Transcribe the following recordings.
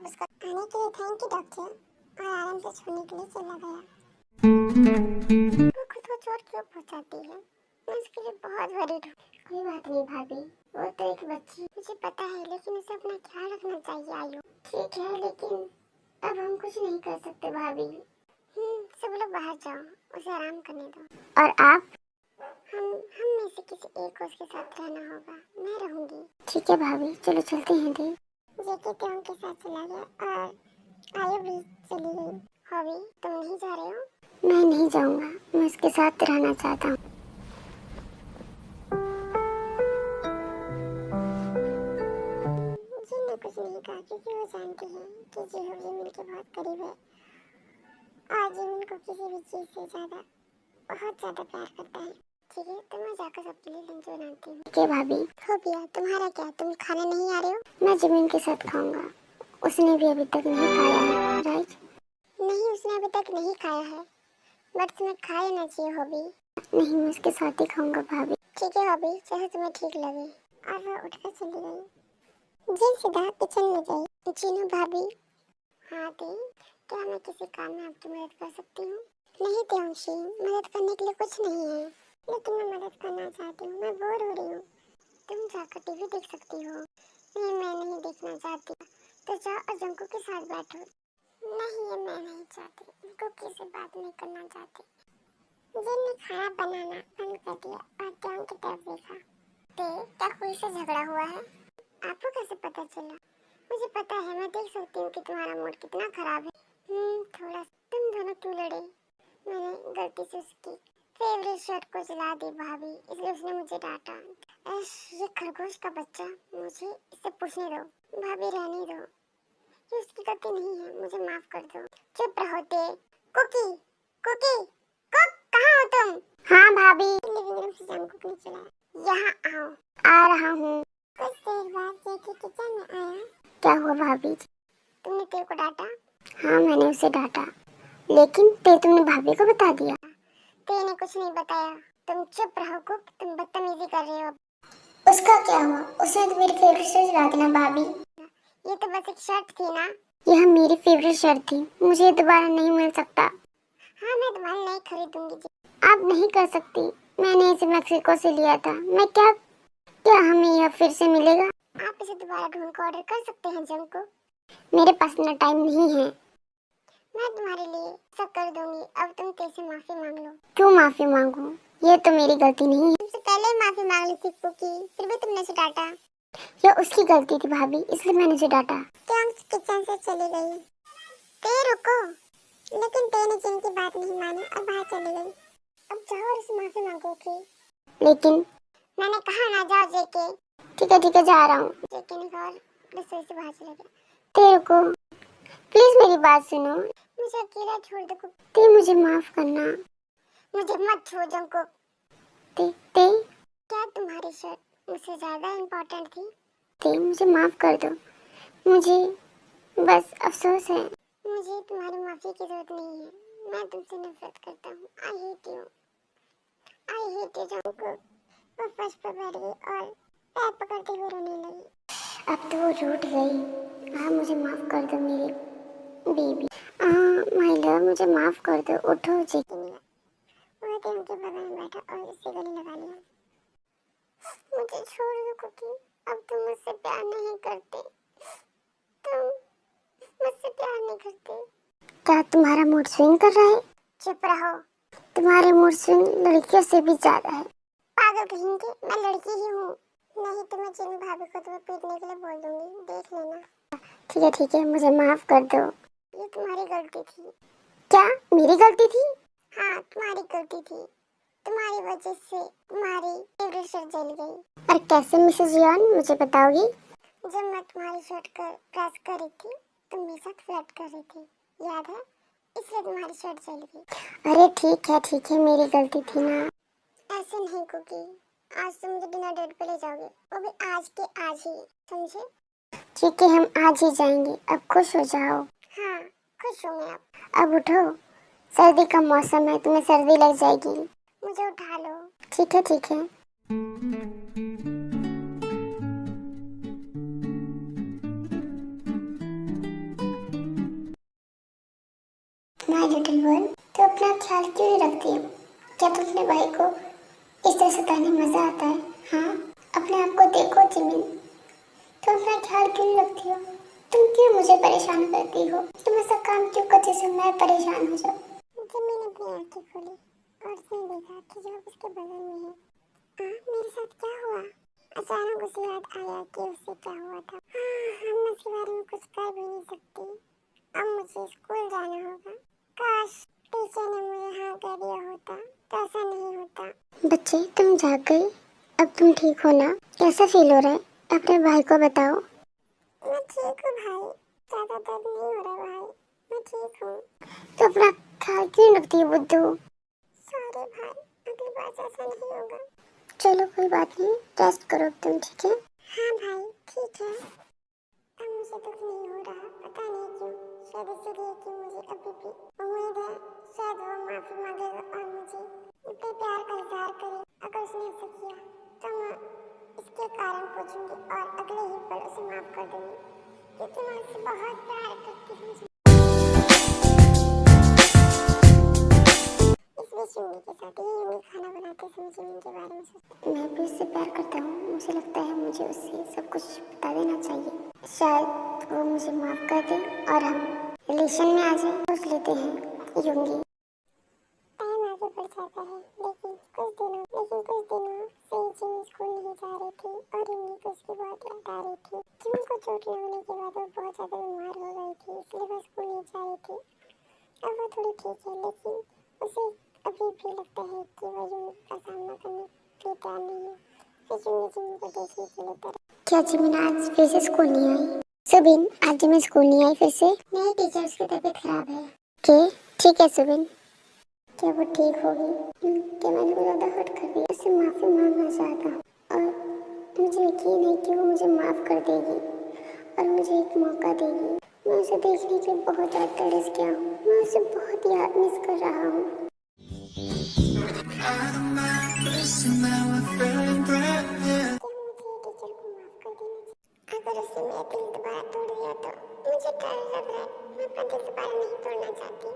उसका आने के लिए थैंक यू डॉक्टर, और आराम से छूने के लिए चला गया। वो खुद को चोट क्यों पहुंचाती है? मैं उसके लिए बहुत वरीड हूँ। कोई बात नहीं भाभी, वो तो एक बच्ची, मुझे पता है, लेकिन उसे अपना ख्याल रखना चाहिए आयु। ठीक है, लेकिन अब हम कुछ नहीं कर सकते भाभी। सब लोग बाहर जाओ, उसे आराम करने दो। और आप? हम में से किसी एक को उसके साथ रहना होगा। मैं रहूंगी। ठीक है भाभी, चलो चलते हैं दी। जेके तो उनके साथ चला गया और आयु भी चली गई। हॉबी, तुम नहीं जा रहे हो? मैं नहीं जाऊंगा, मैं उसके साथ रहना चाहता हूँ। जिन ने कुछ नहीं कहा क्योंकि वो जानती है कि जिहो जिमिन के बहुत करीब है और जिमिन को किसी भी चीज से बहुत ज्यादा प्यार करता है। ठीक है, तो मैं जाकर सबके लिए लंच बनाती हूँ। ठीक है भाभी। हो गया, तुम्हारा क्या, तुम खाने नहीं आ रहे हो? मैं जिमिन के साथ खाऊंगा, उसने भी अभी तक नहीं खाया है। राइट? नहीं, उसने अभी तक नहीं खाया है, बट तुम्हें खा लेना चाहिए हॉबी। नहीं, मैं उसके साथ ही खाऊंगा भाभी। ठीक है हॉबी, जैसे तुम्हें ठीक लगे। और वो उठकर चली गई। जी सीधा किचन में गई। जीनू भाभी। हाँ दी, क्या मैं किसी काम में आपकी मदद कर सकती हूँ? नहीं त्योंशी, मदद करने के लिए कुछ नहीं है, लेकिन मैं मदद करना चाहती हूँ। मैं बोर हो रही हूँ। तुम जाकर टीवी देख सकती हो। नहीं, मैं नहीं देखना चाहती, तो जाओ और जंकू के साथ बैठो। नहीं, ये मैं नहीं चाहती, कुकी से बात नहीं करना चाहती। जिन ने खाना बनाना बंद कर दिया और त्यों की तरफ देखा। क्या कोई से झगड़ा हुआ है? आपको कैसे पता चला? मुझे पता है, मैं देख सकती हूँ कि तुम्हारा मूड कितना खराब है। थोड़ा। तुम दोनों क्यों लड़े? मैंने गलती से उसकी फेवरेट शर्ट को जला दी भाभी, इसलिए उसने मुझे डांटा। ये खरगोश का बच्चा, मुझे इससे पूछने दो। भाभी रहने दो, ये उसकी गलती नहीं है, मुझे माफ कर दो। चुप रहो ते। कुकी, कुकी, कुक, कहाँ हो तुम? हाँ भाभी। लिविंग रूम से जंकू को नीचे लाया। यहाँ आओ। आ रहा हूँ। कुछ देर बाद जेके किचन में आया। क्या हुआ भाभी जी? तुमने तेरे को डांटा? हाँ, मैंने उसे डांटा, लेकिन तुमने भाभी को बता दिया। तेने कुछ नहीं बताया। तुम चुप रहो कुक, तुम बदतमीजी कर रहे हो। उसका क्या हुआ? उसने तो मेरी फेवरेट शर्ट जला दी ना भाभी। ये तो बस एक शर्ट थी ना। यह मेरी फेवरेट शर्ट थी, मुझे दोबारा नहीं मिल सकता। हाँ, मैं तुम्हारी नहीं खरीदूंगी जी। आप नहीं कर सकती, मैंने इसे मैक्सिको से लिया था। मैं क्या हमें यह फिर से मिलेगा? आप इसे दोबारा ढूंढ कर ऑर्डर कर सकते हैं जंको। मेरे पास इतना टाइम नहीं है। मैं तुम्हारे लिए सब कर दूंगी, अब तुम कैसे माफी मांग लो। क्यों माफी मांगू? ये तो मेरी गलती नहीं है। तुमसे पहले ही माफी मांग ली थी कुकी, फिर भी तुमने उसे डांटा। यह उसकी गलती थी भाभी, इसलिए मैंने उसे डांटा। क्या किचन से चली गई? ते रुको। लेकिन ते ने जिनकी बात नहीं मानी और बाहर चली गई। अब जाओ और उससे माफी मांगो की। लेकिन मैंने कहा ना, जाओ जेके। ठीक है, जा रहा हूँ। जेके ने कहा, रसोई से बाहर चला गया। ते रुको, प्लीज मेरी बात सुनो। मुझे अकेला छोड़ दो। ते मुझे माफ करना। मुझे मत छोड़ जंको। ते क्या तुम्हारी शर्ट मुझसे ज्यादा इम्पोर्टेंट थी? ते मुझे माफ कर दो, मुझे बस अफसोस है। मुझे तुम्हारी माफी की जरूरत नहीं है, मैं तुमसे नफरत करता हूँ। I hate you Junko. वो फर्श पर बैठ गई और पैर पकड़ते हुए रोने लगी। अब तो वो रूठ गई। हाँ, मुझे माफ कर दो मेरी बेबी। माय लव, मुझे माफ कर दो, उठो। जेके ने वो तो उनके बगल में बैठा और उससे गले लगा लिया। मुझे छोड़ दो कुकी, अब तुम मुझसे प्यार नहीं करते। तुम मुझसे प्यार नहीं करते। क्या तुम्हारा मूड स्विंग कर रहा है? चुप रहो। तुम्हारे मूड स्विंग लड़कियों से भी ज्यादा है। पागल कहेंगे, मैं लड़की ही हूँ। नहीं तो मैं जिन भाभी को तुम्हें पीटने के लिए बोल दूंगी, देख लेना। ठीक है, मुझे माफ कर दो। ये तुम्हारी गलती थी। क्या मेरी गलती थी? हाँ, तुम्हारी गलती थी। तुम्हारी वजह से तुम्हारी फेवरेट शर्ट जल गई। और कैसे मिसेस यॉन, मुझे बताओगी? जब मैं तुम्हारी शर्ट कर प्रेस कर रही थी, तुम मेरे साथ फ्लर्ट कर रही थी, याद है? इसलिए तुम्हारी शर्ट जल गई। अरे ठीक है, मेरी गलती थी ना। ऐसे नहीं कुकी, आज तुम मुझे डिनर डेट पे ले जाओगे, वो भी आज के आज ही, समझे? ठीक है, हम आज ही जाएंगे। अब खुश हो जाओ। हाँ, खुश हूँ मैं। अब उठो, सर्दी का मौसम है, तुम्हें सर्दी लग जाएगी। मुझे उठा लो। ठीक है। माय लिटिल वन, तो अपना ख्याल क्यों नहीं रखती हो? क्या तुम अपने भाई को इस तरह सताने में मजा आता है? हाँ, अपने आप को देखो जिमिन, तुम अपना ख्याल क्यों नहीं रखती हो? तुम क्यों मुझे परेशान करती हो? तुम ऐसा काम क्यों करती हो जिससे मैं परेशान हो जाऊं? जिमिन अपनी आंखें खोली और उसने देखा कि जो उसके बगल में है। हाँ, मेरे साथ क्या हुआ? अचानक उसे याद आया कि उससे क्या हुआ था। हाँ, हम इसके बारे में कुछ कर भी नहीं सकते। अब मुझे स्कूल जाना होगा। काश टीचर ने मुझे हाँ कह दिया होता तो ऐसा नहीं होता। बच्चे, तुम जाग गए? अब तुम ठीक हो ना? कैसा फील हो रहा है? अपने भाई को बताओ। मैं ठीक हूँ भाई, ज्यादा दर्द नहीं हो रहा भाई, मैं ठीक हूँ। तो अपना ख्याल क्यों रखती है बुद्धू? सॉरी भाई, अगली बार से ऐसा नहीं होगा। चलो कोई बात नहीं, रेस्ट करो तुम, ठीक है? हाँ भाई, ठीक है। अब मुझे दुख नहीं हो रहा, पता नहीं क्यों। शायद इसलिए कि मुझे अभी भी उम्मीद है शायद वो माफी मांगेगा और मुझे अपने प्यार का इजहार करे। अगर उसने ऐसा किया तो मैं इसके कारण पूछूंगी और अगले ही पल उसे माफ कर दूंगी, क्योंकि मैं उससे बहुत प्यार करती हूँ। इस बीच यूमी के साथ ही यूमी खाना बनाते समय जिमिन के बारे में सोचती। मैं भी उससे प्यार करता हूँ, मुझे लगता है मुझे उससे सब कुछ बता देना चाहिए। शायद वो मुझे माफ कर दे और हम रिलेशन में आ जाए। सोच लेते हैं यूमी। टाइम आगे बढ़ जाता है, लेकिन कुछ दिनों से जिमिन स्कूल नहीं जा रही थी और यूमी को उसकी बहुत याद आ रही थी। जिमिन को चोट लगने के बाद वो बहुत ज्यादा बीमार हो गई थी, इसलिए वो स्कूल नहीं जा रही थी। अब वो थोड़ी ठीक है, लेकिन उसे अभी भी लगता है कि वो यूमी का सामना करने के लिए तैयार नहीं है। फिर यूमी जिमिन को देखने के लिए तरफ। क्या जिमिन आज फिर से स्कूल नहीं आई? सुबिन, आज जिमिन स्कूल नहीं आई फिर से? नहीं टीचर, उसकी तबीयत खराब है। ठीक है सुबिन। क्या वो ठीक होगी? क्या मैंने वो ज़्यादा हर्ट कर दिया? उससे माफ़ी मांगना चाहता हूँ और मुझे यकीन है कि वो मुझे माफ़ कर देगी और मुझे एक मौका देगी। मैं उसे देखने के लिए बहुत ज़्यादा तरस गया हूँ, मैं उसे बहुत याद मिस कर रहा हूँ। क्या मुझे टीचर को माफ़ कर देना चाहिए? अगर उसने मेरा दिल दोबारा तोड़ दिया तो मुझे डर लग रहा है, मैं अपना दिल दोबारा नहीं तोड़ना चाहती।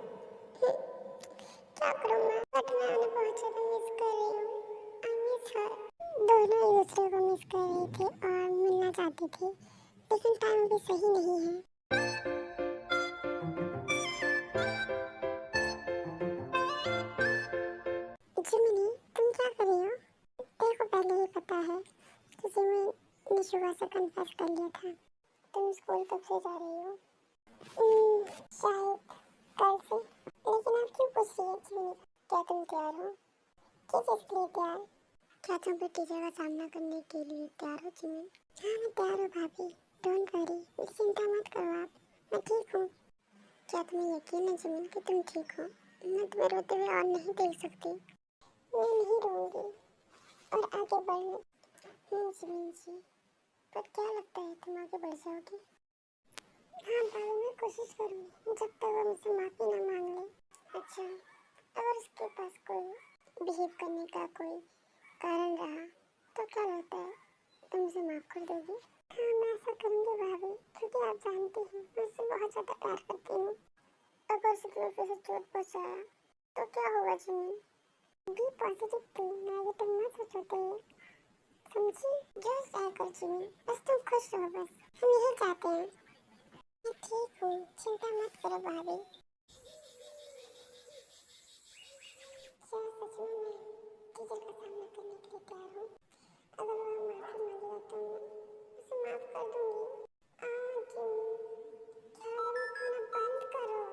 क्या करूँ मैं? बट मैं उन्हें बहुत ज़्यादा मिस कर रही हूँ। I miss her. दोनों एक दूसरे को मिस कर रही थी और मिलना चाहती थी, लेकिन टाइम अभी सही नहीं है। जिमिनी, तुम क्या कर रही हो? तेरे को पहले ही पता है कि जिमिन ने शुगर से कन्फेस कर लिया था। तुम स्कूल कब से जा रही हो? शायद कल से। लेकिन आप क्यों पूछ रही हो जिमिनी? क्या तुम तैयार हो? किस चीज़ के लिए तैयार? क्या तुम भी टीचर का सामना करने के लिए तैयार हो जिमिन? हाँ, मैं तैयार हूँ भाभी, डोंट वरी, चिंता मत करो आप, मैं ठीक हूँ। क्या तुम्हें यकीन है जिमिन कि तुम ठीक हो? मैं तुम्हें रोते हुए और नहीं देख सकती। मैं नहीं रोऊंगी और आगे बढ़ने। जिमिन जी, पर क्या लगता है तुम आगे बढ़ जाओगी? हाँ भाभी, मैं कोशिश करूँगी जब तक वो मुझसे माफ़ी ना मांग ले। अच्छा, अगर उसके पास कोई बिहेव करने का कोई कारण रहा तो क्या लगता है तुम उसे माफ़ कर दोगी? हाँ, मैं ऐसा करूँगी भाभी, क्योंकि आप जानती हैं मैं उससे बहुत ज़्यादा प्यार करती हूँ। अगर उसे तुम्हें फिर से चोट पहुँचाया तो क्या होगा जिमिन? बी पॉजिटिव थी, नेगेटिव मत सोचो तुम, समझी? जो चाहे कर जिमिन, बस तुम खुश रहो, बस हम यही चाहते हैं। मैं ठीक हूँ, चिंता मत करो भाभी। क्या सच में मैं टीचर का सामना करने के लिए तैयार हूँ? अगर वो माफ़ी मांगेगा तो मैं उसे माफ़ कर दूँगी। जिमिन, ज़्यादा खाना बंद करो।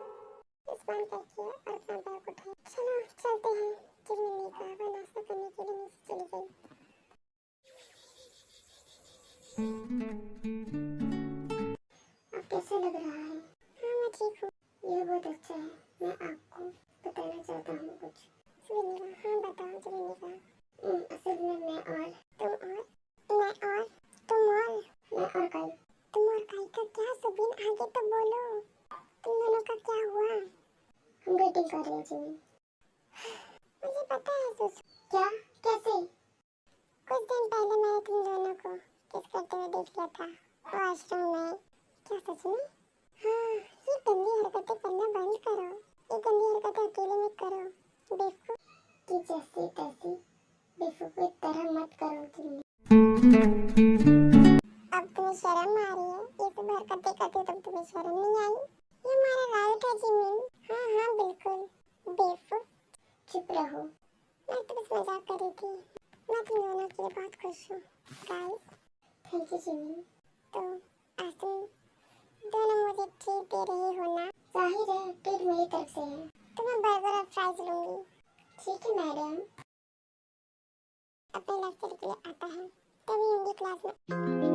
इस बंद करके और अपना बैग उठाए। चलो चलते हैं, जिमिन ने कहा। वह नाश्ता करने के लिए नीचे चली गई। अब कैसा लग रहा है? हाँ, मैं ठीक हूँ। यह बहुत अच्छा है। मैं आपको बताना चाहता हूँ कुछ। जिमिन ने कहा, हाँ बताओ जिमिन ने कहा। असल में मैं और तुम और तुम और मैं और काई। तुम और काई का क्या सुबिन? आगे तो बोलो, तुम दोनों का क्या हुआ? हम डेटिंग कर रहे हैं जिमिन। मुझे पता है सुसु। क्या? कैसे? कुछ दिन पहले मैंने तुम दोनों को किस करते हुए देख लिया था वॉशरूम में। क्या सच में? हाँ, ये गंदी हरकतें करना बंद करो। ये ऐसी तैसी बेवकूफ़ी तरह मत करो तुम। अब तुम्हें शर्म आ रही है? ये सब हरकतें करते हो तब तुम्हें शर्म नहीं आई? ये हमारा राइट है जिमिन। हाँ हाँ बिल्कुल। बेवकूफ। चुप रहो। मैं तो बस मजाक कर रही थी। मैं तुम दोनों के लिए बहुत खुश हूँ गाइस। Thank you Jimin. तो आज तुम दोनों मुझे ट्रीट दे रही हो ना? जाहिर है ट्रीट मेरी तरफ से है। तो मैं बर्गर और फ्राइज लूंगी। ठीक है मैडम। अपने लेक्चर के लिए आता है तभी हिंदी क्लास में।